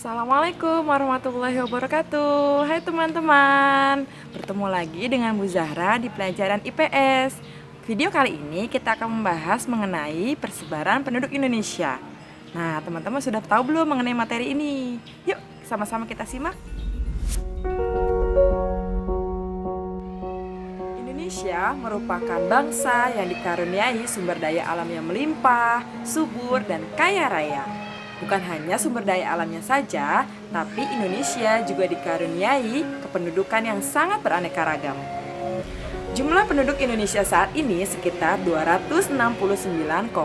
Assalamualaikum warahmatullahi wabarakatuh. Hai teman-teman, bertemu lagi dengan Bu Zahra di pelajaran IPS. Video kali ini kita akan membahas mengenai persebaran penduduk Indonesia. Nah, teman-teman sudah tahu belum mengenai materi ini? Yuk, sama-sama kita simak. Indonesia merupakan bangsa yang dikaruniai sumber daya alam yang melimpah, subur, dan kaya raya. Bukan hanya sumber daya alamnya saja, tapi Indonesia juga dikaruniai kependudukan yang sangat beraneka ragam. Jumlah penduduk Indonesia saat ini sekitar 269,6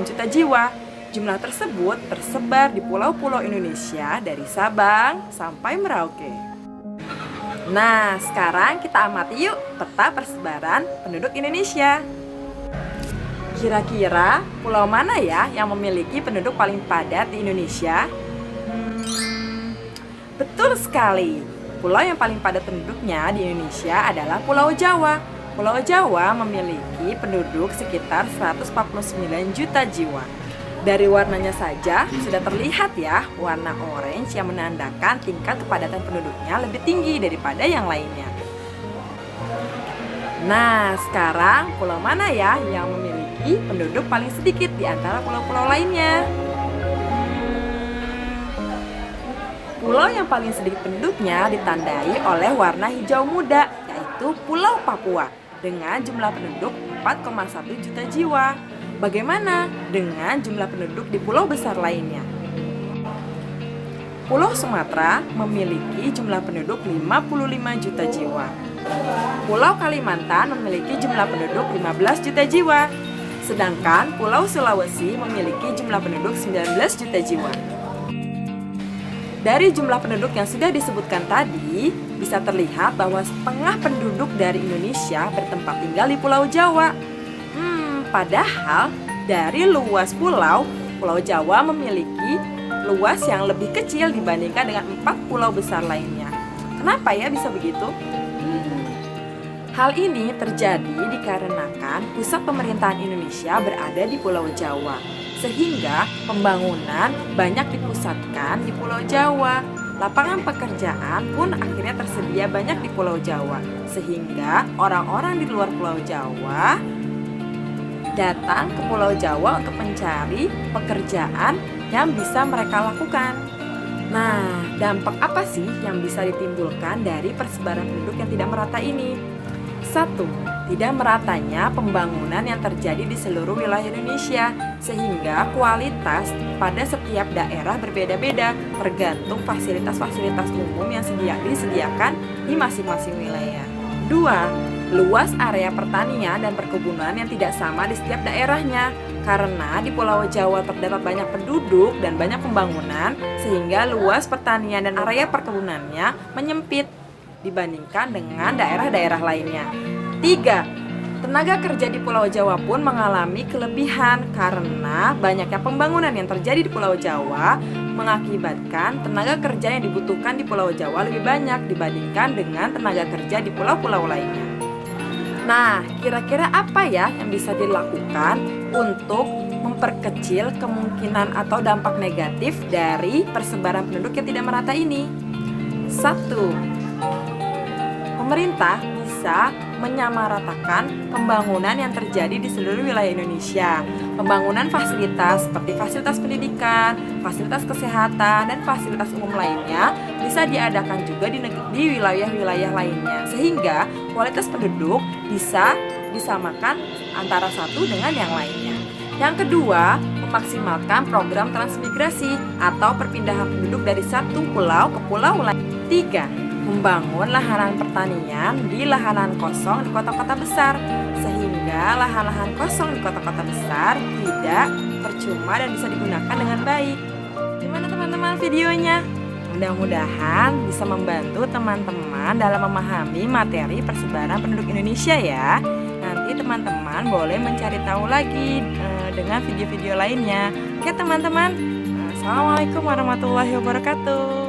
juta jiwa. Jumlah tersebut tersebar di pulau-pulau Indonesia dari Sabang sampai Merauke. Nah, sekarang kita amati yuk peta persebaran penduduk Indonesia. Kira-kira pulau mana ya yang memiliki penduduk paling padat di Indonesia? Betul sekali. Pulau yang paling padat penduduknya di Indonesia adalah Pulau Jawa. Pulau Jawa memiliki penduduk sekitar 149 juta jiwa. Dari warnanya saja sudah terlihat ya, warna orange yang menandakan tingkat kepadatan penduduknya lebih tinggi daripada yang lainnya. Nah, sekarang pulau mana ya yang memiliki penduduk paling sedikit di antara pulau-pulau lainnya? Pulau yang paling sedikit penduduknya ditandai oleh warna hijau muda, yaitu Pulau Papua dengan jumlah penduduk 4,1 juta jiwa. Bagaimana dengan jumlah penduduk di pulau besar lainnya? Pulau Sumatera memiliki jumlah penduduk 55 juta jiwa. Pulau Kalimantan memiliki jumlah penduduk 15 juta jiwa. Sedangkan Pulau Sulawesi memiliki jumlah penduduk 19 juta jiwa. Dari jumlah penduduk yang sudah disebutkan tadi, bisa terlihat bahwa setengah penduduk dari Indonesia bertempat tinggal di Pulau Jawa. Padahal dari luas pulau, Pulau Jawa memiliki luas yang lebih kecil dibandingkan dengan 4 pulau besar lainnya. Kenapa ya bisa begitu? Hal ini terjadi dikarenakan pusat pemerintahan Indonesia berada di Pulau Jawa, sehingga pembangunan banyak dipusatkan di Pulau Jawa. Lapangan pekerjaan pun akhirnya tersedia banyak di Pulau Jawa, sehingga orang-orang di luar Pulau Jawa datang ke Pulau Jawa untuk mencari pekerjaan yang bisa mereka lakukan. Nah, dampak apa sih yang bisa ditimbulkan dari persebaran penduduk yang tidak merata ini? 1. Tidak meratanya pembangunan yang terjadi di seluruh wilayah Indonesia, sehingga kualitas pada setiap daerah berbeda-beda tergantung fasilitas-fasilitas umum yang disediakan di masing-masing wilayah. 2. Luas area pertanian dan perkebunan yang tidak sama di setiap daerahnya, karena di Pulau Jawa terdapat banyak penduduk dan banyak pembangunan, sehingga luas pertanian dan area perkebunannya menyempit dibandingkan dengan daerah-daerah lainnya. 3. Tenaga kerja di Pulau Jawa pun mengalami kelebihan karena banyaknya pembangunan yang terjadi di Pulau Jawa mengakibatkan tenaga kerja yang dibutuhkan di Pulau Jawa lebih banyak dibandingkan dengan tenaga kerja di pulau-pulau lainnya. Nah, kira-kira apa ya yang bisa dilakukan untuk memperkecil kemungkinan atau dampak negatif dari persebaran penduduk yang tidak merata ini? 1. Pemerintah bisa menyamaratakan pembangunan yang terjadi di seluruh wilayah Indonesia. Pembangunan fasilitas seperti fasilitas pendidikan, fasilitas kesehatan, dan fasilitas umum lainnya bisa diadakan juga di wilayah-wilayah lainnya, sehingga kualitas penduduk bisa disamakan antara satu dengan yang lainnya. Yang kedua, memaksimalkan program transmigrasi atau perpindahan penduduk dari satu pulau ke pulau lain. 3. Membangun lahan pertanian di lahan kosong di kota-kota besar, sehingga lahan-lahan kosong di kota-kota besar tidak percuma dan bisa digunakan dengan baik. Gimana teman-teman videonya? Mudah-mudahan bisa membantu teman-teman dalam memahami materi persebaran penduduk Indonesia ya. Nanti teman-teman boleh mencari tahu lagi dengan video-video lainnya. Oke teman-teman, Assalamualaikum warahmatullahi wabarakatuh.